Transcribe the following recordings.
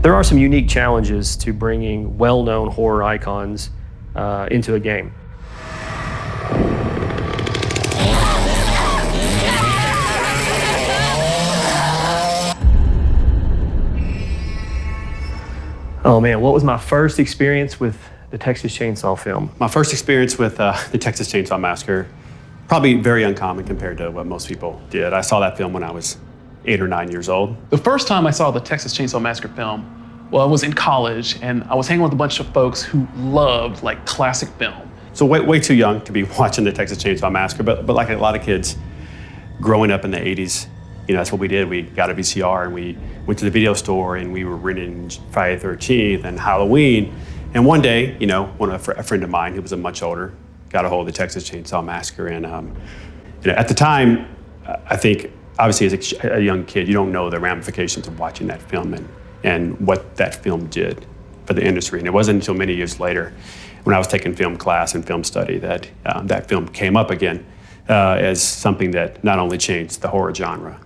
There are some unique challenges to bringing well-known horror icons into a game. Oh man, what was my first experience with the Texas Chain Saw film? My first experience with the Texas Chain Saw Massacre, probably very uncommon compared to what most people did. I saw that film when I was 8 or 9 years old. The first time I saw the Texas Chain Saw Massacre film, well, I was in college and I was hanging with a bunch of folks who loved like classic film. So way too young to be watching the Texas Chain Saw Massacre, but like a lot of kids growing up in the 80s, you know, that's what we did. We got a VCR and we went to the video store and we were renting Friday the 13th and Halloween. And one day, you know, a friend of mine who was much older got a hold of the Texas Chain Saw Massacre. And you know, at the time, I think, obviously as a young kid, you don't know the ramifications of watching that film and what that film did for the industry. And it wasn't until many years later, when I was taking film class and film study, that that film came up again as something that not only changed the horror genre,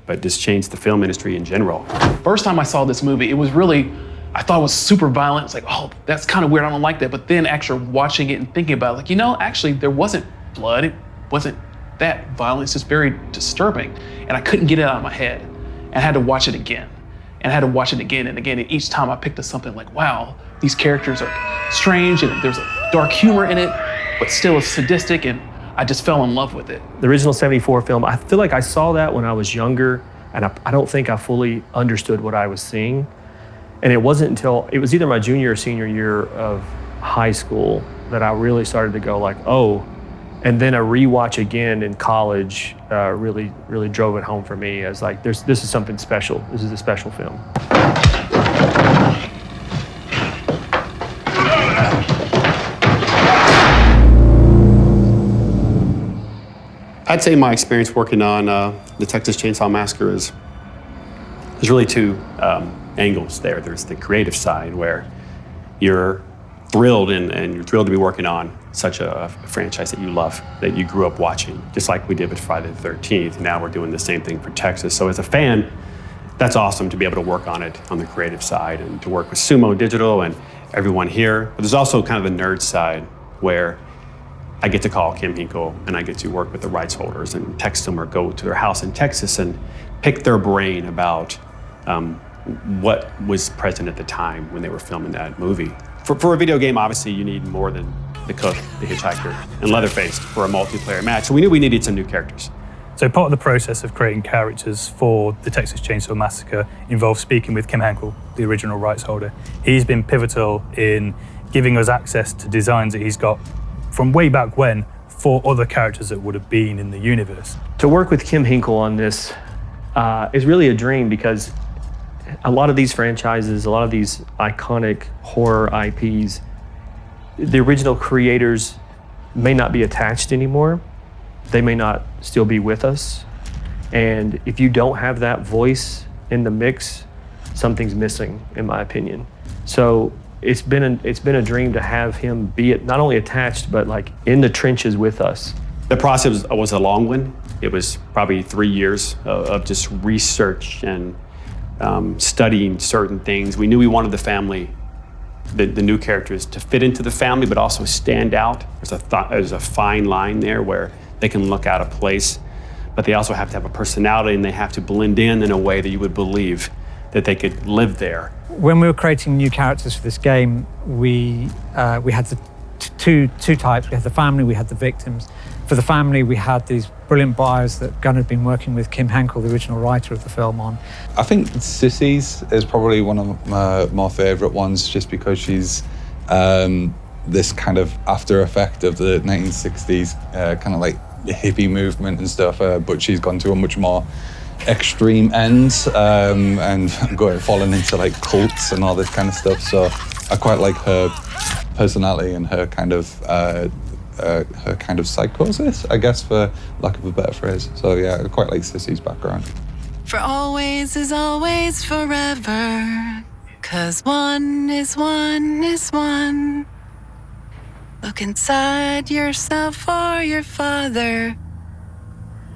but just changed the film industry in general. First time I saw this movie, it was really, I thought it was super violent. It's like, oh, that's kind of weird, I don't like that. But then actually watching it and thinking about it, like, you know, actually there wasn't blood, it wasn't that violent, it's just very disturbing. And I couldn't get it out of my head. And I had to watch it again. And I had to watch it again and again. And each time I picked up something like, wow, these characters are strange and there's a dark humor in it, but still it's sadistic, and I just fell in love with it. The original '74 film, I feel like I saw that when I was younger, and I don't think I fully understood what I was seeing. And it wasn't until, it was either my junior or senior year of high school that I really started to go like, oh, and then a rewatch again in college really drove it home for me as like, this is something special. This is a special film. I'd say my experience working on the Texas Chain Saw Massacre is really two angles there. There's the creative side where you're thrilled and you're thrilled to be working on such a franchise that you love, that you grew up watching, just like we did with Friday the 13th. Now we're doing the same thing for Texas. So as a fan, that's awesome to be able to work on it on the creative side and to work with Sumo Digital and everyone here. But there's also kind of the nerd side where I get to call Kim Hinkle and I get to work with the rights holders and text them or go to their house in Texas and pick their brain about what was present at the time when they were filming that movie. For a video game, obviously you need more than the cook, the hitchhiker, and Leatherface for a multiplayer match. So we knew we needed some new characters. So part of the process of creating characters for the Texas Chain Saw Massacre involved speaking with Kim Hinkle, the original rights holder. He's been pivotal in giving us access to designs that he's got from way back when for other characters that would have been in the universe. To work with Kim Hinkle on this is really a dream, because a lot of these franchises, a lot of these iconic horror IPs, the original creators may not be attached anymore. They may not still be with us. And if you don't have that voice in the mix, something's missing, in my opinion. So it's been a dream to have him be not only attached, but like in the trenches with us. The process was a long one. It was probably 3 years of just research and studying certain things. We knew we wanted the family, the new characters, to fit into the family, but also stand out. There's a fine line there where they can look out of place, but they also have to have a personality and they have to blend in a way that you would believe that they could live there. When we were creating new characters for this game, we had the two types. We had the family, we had the victims. For the family, we had these brilliant bios that Gunn had been working with Kim Hinkle, the original writer of the film, on. I think Sissy's is probably one of my more favourite ones, just because she's this kind of after effect of the 1960s kind of like hippie movement and stuff, but she's gone to a much more extreme end and falling into like cults and all this kind of stuff. So I quite like her personality and her kind of psychosis, I guess, for lack of a better phrase. So yeah, I quite like Sissy's background. For always is always forever, 'cause one is one is one. Look inside yourself for your father.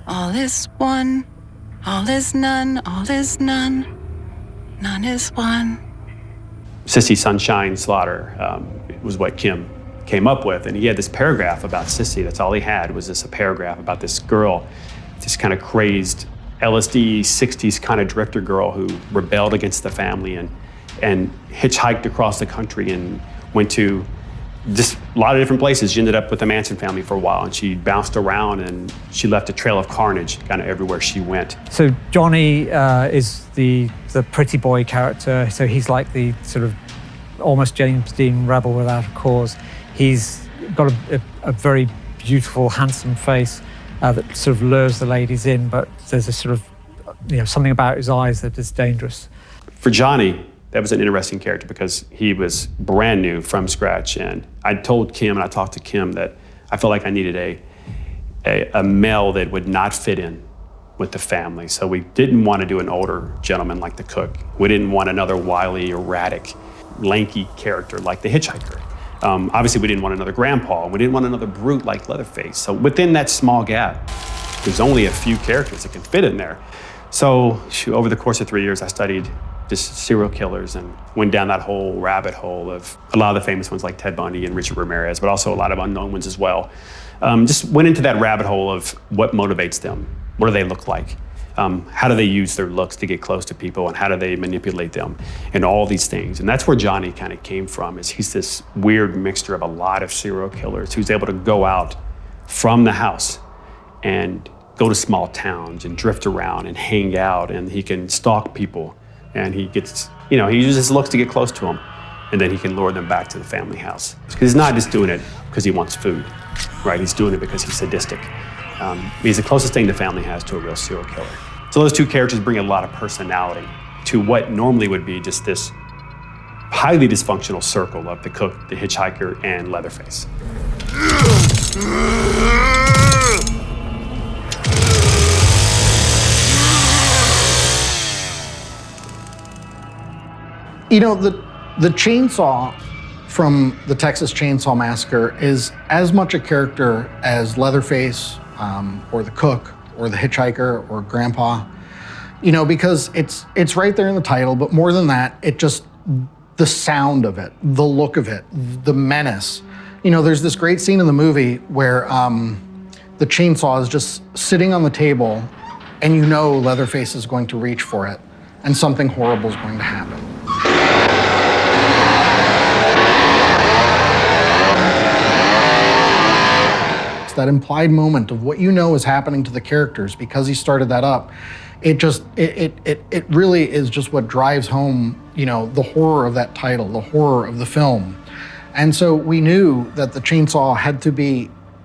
All is one, all is none, all is none, none is one. Sissy Sunshine Slaughter was what Kim came up with. And he had this paragraph about Sissy. That's all he had, was a paragraph about this girl, this kind of crazed LSD 60s kind of drifter girl who rebelled against the family and hitchhiked across the country and went to just a lot of different places. She ended up with the Manson family for a while, and she bounced around and she left a trail of carnage kind of everywhere she went. So Johnny is the pretty boy character. So he's like the sort of almost James Dean rebel without a cause. He's got a very beautiful, handsome face that sort of lures the ladies in, but there's a sort of, something about his eyes that is dangerous. For Johnny, that was an interesting character because he was brand new from scratch. And I told Kim, and I talked to Kim, that I felt like I needed a male that would not fit in with the family. So we didn't want to do an older gentleman like the cook. We didn't want another wily, erratic, lanky character like the hitchhiker. Obviously, we didn't want another grandpa. We didn't want another brute like Leatherface. So within that small gap, there's only a few characters that can fit in there. So over the course of 3 years, I studied just serial killers and went down that whole rabbit hole of a lot of the famous ones like Ted Bundy and Richard Ramirez, but also a lot of unknown ones as well. Just went into that rabbit hole of what motivates them. What do they look like? How do they use their looks to get close to people, and how do they manipulate them, and all these things. And that's where Johnny kind of came from, is he's this weird mixture of a lot of serial killers who's able to go out from the house and go to small towns and drift around and hang out, and he can stalk people, and he gets, he uses his looks to get close to them, and then he can lure them back to the family house. Because he's not just doing it because he wants food, right? He's doing it because he's sadistic. He's the closest thing the family has to a real serial killer. So those two characters bring a lot of personality to what normally would be just this highly dysfunctional circle of the cook, the hitchhiker, and Leatherface. The chainsaw from the Texas Chain Saw Massacre is as much a character as Leatherface, or the cook, or the hitchhiker, or grandpa, because it's right there in the title, but more than that, the sound of it, the look of it, the menace. There's this great scene in the movie where the chainsaw is just sitting on the table, and Leatherface is going to reach for it, and something horrible is going to happen. That implied moment of what is happening to the characters because he started that up. It really is just what drives home, the horror of that title, the horror of the film. And so we knew that the chainsaw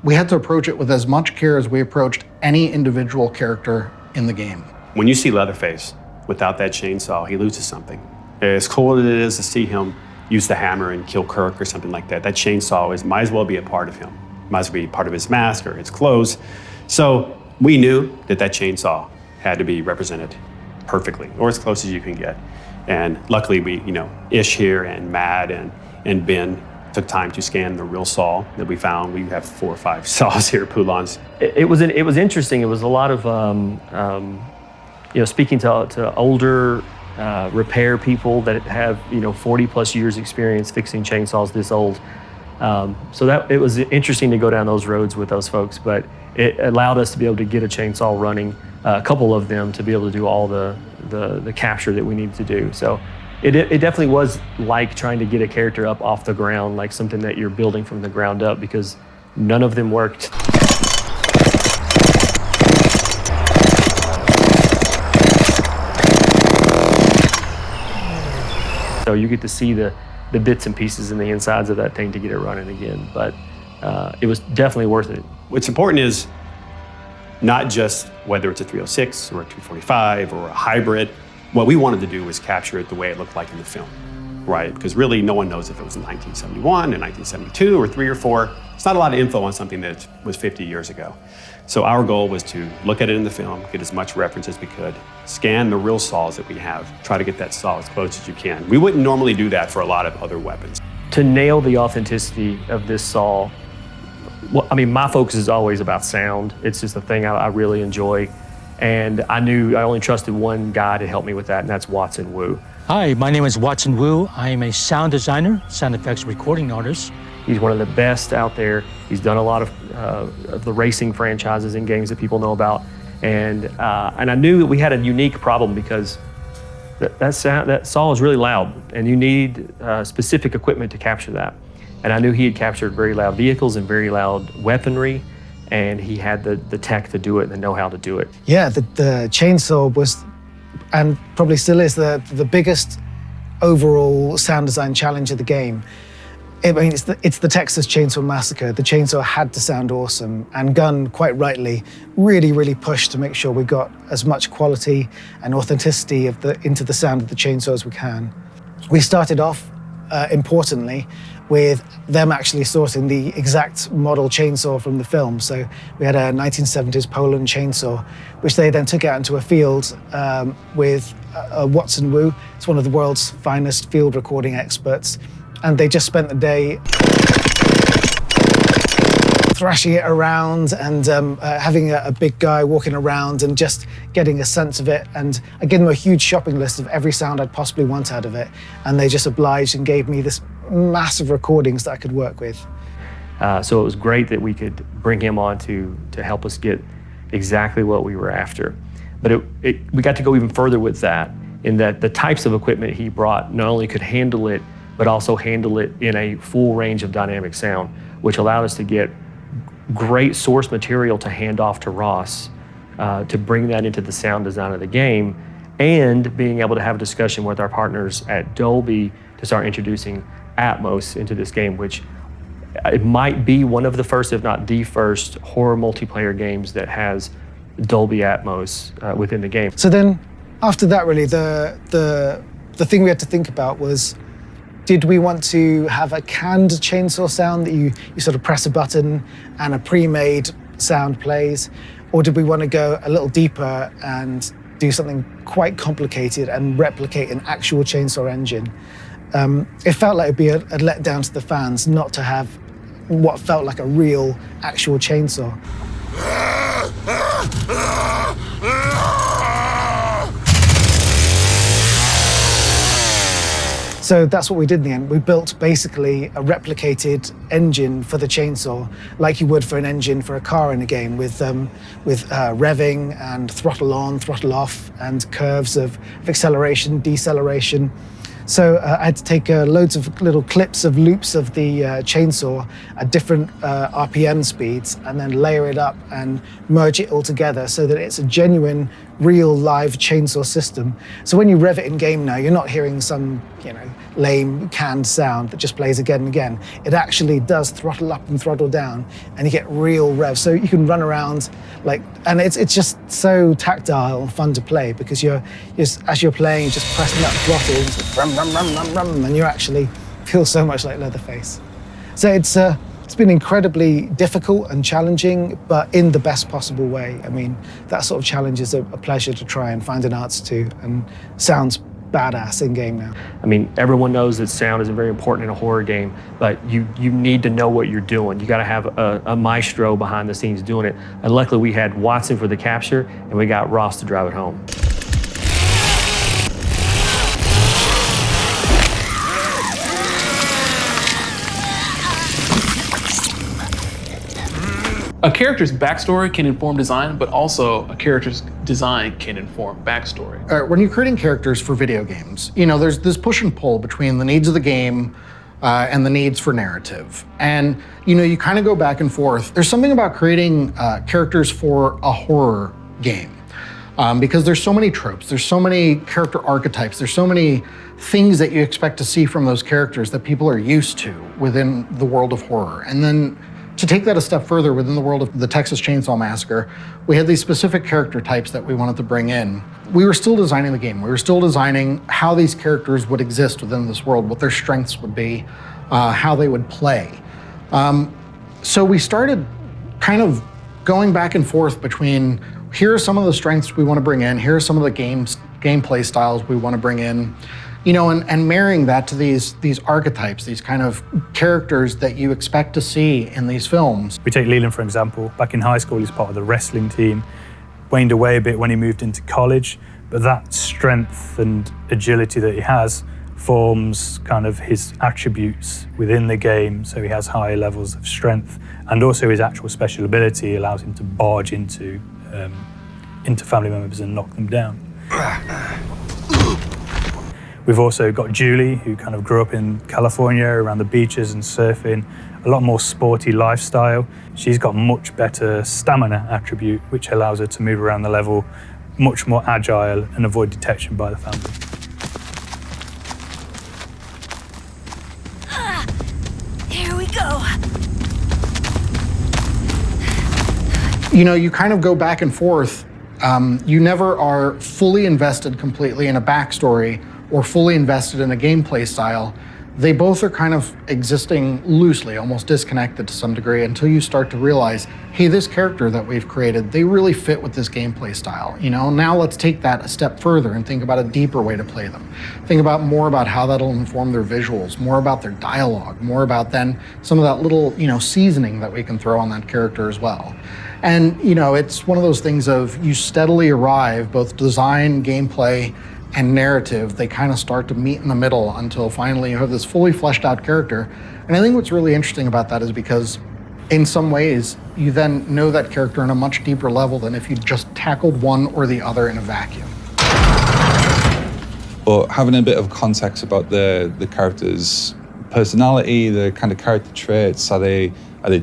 we had to approach it with as much care as we approached any individual character in the game. When you see Leatherface without that chainsaw, he loses something. As cool as it is to see him use the hammer and kill Kirk or something like that, that chainsaw might as well be a part of him. Might as well be part of his mask or his clothes. So we knew that chainsaw had to be represented perfectly, or as close as you can get. And luckily we, Ish here and Mad and Ben took time to scan the real saw that we found. We have 4 or 5 saws here, Poulons. It was interesting. It was a lot of, speaking to older repair people that have, 40 plus years experience fixing chainsaws this old. So that it was interesting to go down those roads with those folks, but it allowed us to be able to get a chainsaw running, a couple of them, to be able to do all the capture that we needed to do. So it definitely was like trying to get a character up off the ground, like something that you're building from the ground up, because none of them worked. So you get to see the bits and pieces in the insides of that thing to get it running again. But it was definitely worth it. What's important is not just whether it's a 306 or a 245 or a hybrid. What we wanted to do was capture it the way it looked like in the film, right? Because really no one knows if it was in 1971 and 1972 or 3 or 4. It's not a lot of info on something that was 50 years ago. So our goal was to look at it in the film, get as much reference as we could, scan the real saws that we have, try to get that saw as close as you can. We wouldn't normally do that for a lot of other weapons. To nail the authenticity of this saw, my focus is always about sound. It's just a thing I really enjoy. And I knew I only trusted one guy to help me with that, and that's Watson Wu. Hi, my name is Watson Wu. I am a sound designer, sound effects recording artist. He's one of the best out there. He's done a lot of the racing franchises and games that people know about. And I knew that we had a unique problem because that saw is really loud, and you need specific equipment to capture that. And I knew he had captured very loud vehicles and very loud weaponry, and he had the tech to do it and the know-how to do it. Yeah, the chainsaw was, and probably still is, the biggest overall sound design challenge of the game. I mean, it's the Texas Chainsaw Massacre. The chainsaw had to sound awesome, and Gunn, quite rightly, really pushed to make sure we got as much quality and authenticity into the sound of the chainsaw as we can. We started off, importantly, with them actually sourcing the exact model chainsaw from the film. So we had a 1970s Poland chainsaw, which they then took out into a field with Watson Wu. It's one of the world's finest field recording experts. And they just spent the day thrashing it around and having a big guy walking around and just getting a sense of it. And I gave them a huge shopping list of every sound I'd possibly want out of it. And they just obliged and gave me this massive recordings that I could work with. So it was great that we could bring him on to help us get exactly what we were after. But we got to go even further with that, in that the types of equipment he brought not only could handle it, but also handle it in a full range of dynamic sound, which allowed us to get great source material to hand off to Ross to bring that into the sound design of the game, and being able to have a discussion with our partners at Dolby to start introducing Atmos into this game, which it might be one of the first, if not the first, horror multiplayer games that has Dolby Atmos within the game. So then, after that, really, the thing we had to think about was, did we want to have a canned chainsaw sound that you sort of press a button and a pre-made sound plays? Or did we want to go a little deeper and do something quite complicated and replicate an actual chainsaw engine? It felt like it'd be a letdown to the fans not to have what felt like a real, actual chainsaw. So that's what we did in the end. We built basically a replicated engine for the chainsaw, like you would for an engine for a car in a game, with revving and throttle on, throttle off, and curves of acceleration, deceleration. So I had to take loads of little clips of loops of the chainsaw at different RPM speeds, and then layer it up and merge it all together so that it's a genuine, real live chainsaw system. So when you rev it in game now, you're not hearing some, lame canned sound that just plays again and again. It actually does throttle up and throttle down, and you get real rev. So you can run around and it's just so tactile and fun to play, because as you're playing, you're just pressing that throttle, and it's like, rum, rum, rum, rum, rum, and you actually feel so much like Leatherface. So it's been incredibly difficult and challenging, but in the best possible way. I mean, that sort of challenge is a pleasure to try and find an answer to, and sounds badass in game now. I mean, everyone knows that sound is very important in a horror game, but you need to know what you're doing. You got to have a maestro behind the scenes doing it. And luckily we had Watson for the capture, and we got Ross to drive it home. A character's backstory can inform design, but also a character's design can inform backstory. When you're creating characters for video games, there's this push and pull between the needs of the game and the needs for narrative. And, you kind of go back and forth. There's something about creating characters for a horror game because there's so many tropes, there's so many character archetypes, there's so many things that you expect to see from those characters that people are used to within the world of horror. And then to take that a step further within the world of the Texas Chain Saw Massacre, we had these specific character types that we wanted to bring in. We were still designing the game. We were still designing how these characters would exist within this world, what their strengths would be, how they would play. So we started kind of going back and forth between, here are some of the strengths we want to bring in, here are some of the gameplay styles we want to bring in, and marrying that to these archetypes, these kind of characters that you expect to see in these films. We take Leland, for example. Back in high school, he's part of the wrestling team. Waned away a bit when he moved into college, But that strength and agility that he has forms kind of his attributes within the game. So he has high levels of strength, and also his actual special ability allows him to barge into family members and knock them down. We've also got Julie, who kind of grew up in California around the beaches and surfing, a lot more sporty lifestyle. She's got much better stamina attribute, which allows her to move around the level much more agile and avoid detection by the family. Here we go. You know, you kind of go back and forth. You never are fully invested completely in a backstory or fully invested in a gameplay style. They both are kind of existing loosely, almost disconnected to some degree, until you start to realize, hey, this character that we've created, they really fit with this gameplay style. You know, now let's take that a step further and think about a deeper way to play them. Think about more about how that'll inform their visuals, more about their dialogue, more about then some of that little, you know, seasoning that we can throw on that character as well. And, you know, it's one of those things of you steadily arrive, both design, gameplay, and narrative, they kind of start to meet in the middle until finally you have this fully fleshed out character. And I think what's really interesting about that is because in some ways, you then know that character on a much deeper level than if you just tackled one or the other in a vacuum. But having a bit of context about the character's personality, the kind of character traits, are they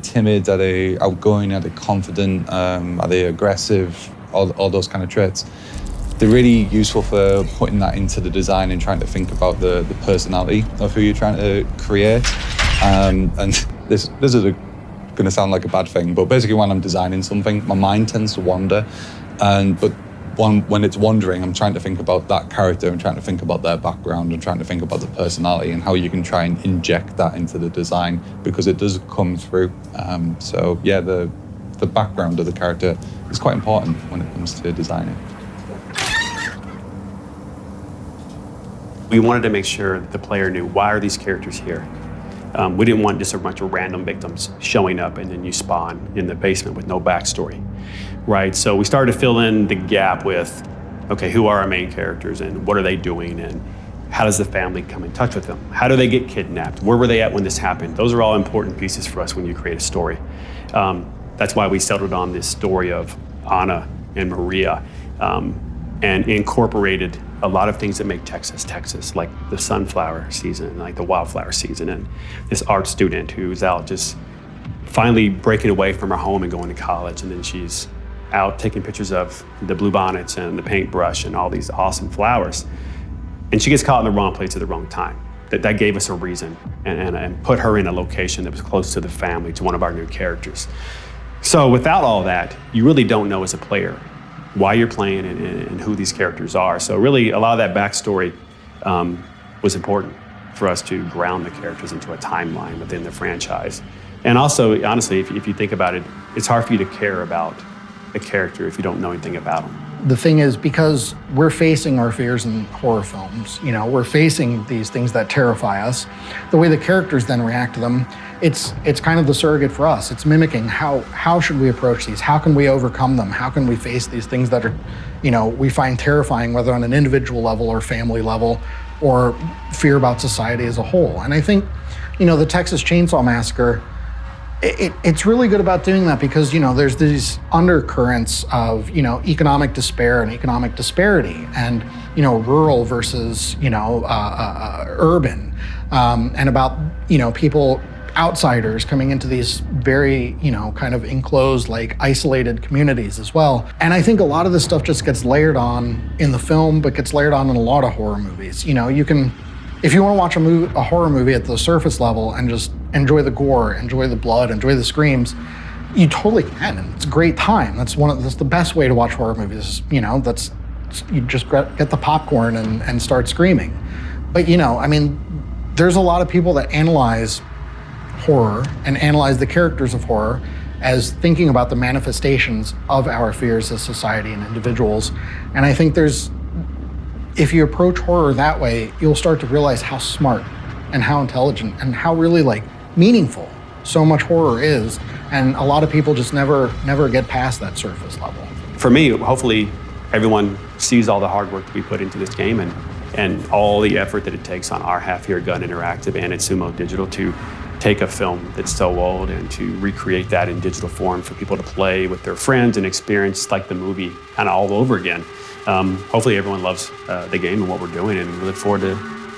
timid, are they outgoing, are they confident, are they aggressive, all those kind of traits. They're really useful for putting that into the design and trying to think about the personality of who you're trying to create. And this is going to sound like a bad thing, but basically when I'm designing something, my mind tends to wander. But when it's wandering, I'm trying to think about that character and trying to think about their background and trying to think about the personality and how you can try and inject that into the design, because it does come through. So yeah, the background of the character is quite important when it comes to designing. We wanted to make sure that the player knew, why are these characters here? We didn't want just a bunch of random victims showing up and then you spawn in the basement with no backstory, right? So we started to fill in the gap with, okay, who are our main characters and what are they doing and how does the family come in touch with them? How do they get kidnapped? Where were they at when this happened? Those are all important pieces for us when you create a story. That's why we settled on this story of Anna and Maria and incorporated a lot of things that make Texas, Texas, like the sunflower season, like the wildflower season, and this art student who's out just finally breaking away from her home and going to college, and then she's out taking pictures of the bluebonnets and the paintbrush and all these awesome flowers. And she gets caught in the wrong place at the wrong time. That gave us a reason and put her in a location that was close to the family, to one of our new characters. So without all that, you really don't know as a player why you're playing and who these characters are. So really, a lot of that backstory was important for us to ground the characters into a timeline within the franchise. And also, honestly, if you think about it, it's hard for you to care about a character if you don't know anything about them. The thing is, because we're facing our fears in horror films, you know, we're facing these things that terrify us, the way the characters then react to them, it's kind of the surrogate for us. It's mimicking how should we approach these? How can we overcome them? How can we face these things that are, you know, we find terrifying, whether on an individual level or family level, or fear about society as a whole? And I think, you know, the Texas Chain Saw Massacre, it's really good about doing that because, you know, there's these undercurrents of, you know, economic despair and economic disparity and, you know, rural versus, you know, urban, and about, you know, people, outsiders coming into these very, you know, kind of enclosed, like isolated communities as well. And I think a lot of this stuff just gets layered on in the film, but gets layered on in a lot of horror movies. You know, you can, if you want to watch a horror movie at the surface level and just enjoy the gore, enjoy the blood, enjoy the screams, you totally can. And it's a great time. That's the best way to watch horror movies. You know, you just get the popcorn and start screaming. But, you know, I mean, there's a lot of people that analyze horror and analyze the characters of horror as thinking about the manifestations of our fears as society and individuals. And I think if you approach horror that way, you'll start to realize how smart and how intelligent and how really like meaningful so much horror is. And a lot of people just never get past that surface level. For me, hopefully everyone sees all the hard work that we put into this game and all the effort that it takes on our half here, Gun Interactive and at Sumo Digital, to take a film that's so old and to recreate that in digital form for people to play with their friends and experience like the movie kind of all over again. Hopefully everyone loves the game and what we're doing, and we look forward to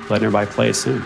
letting everybody play it soon.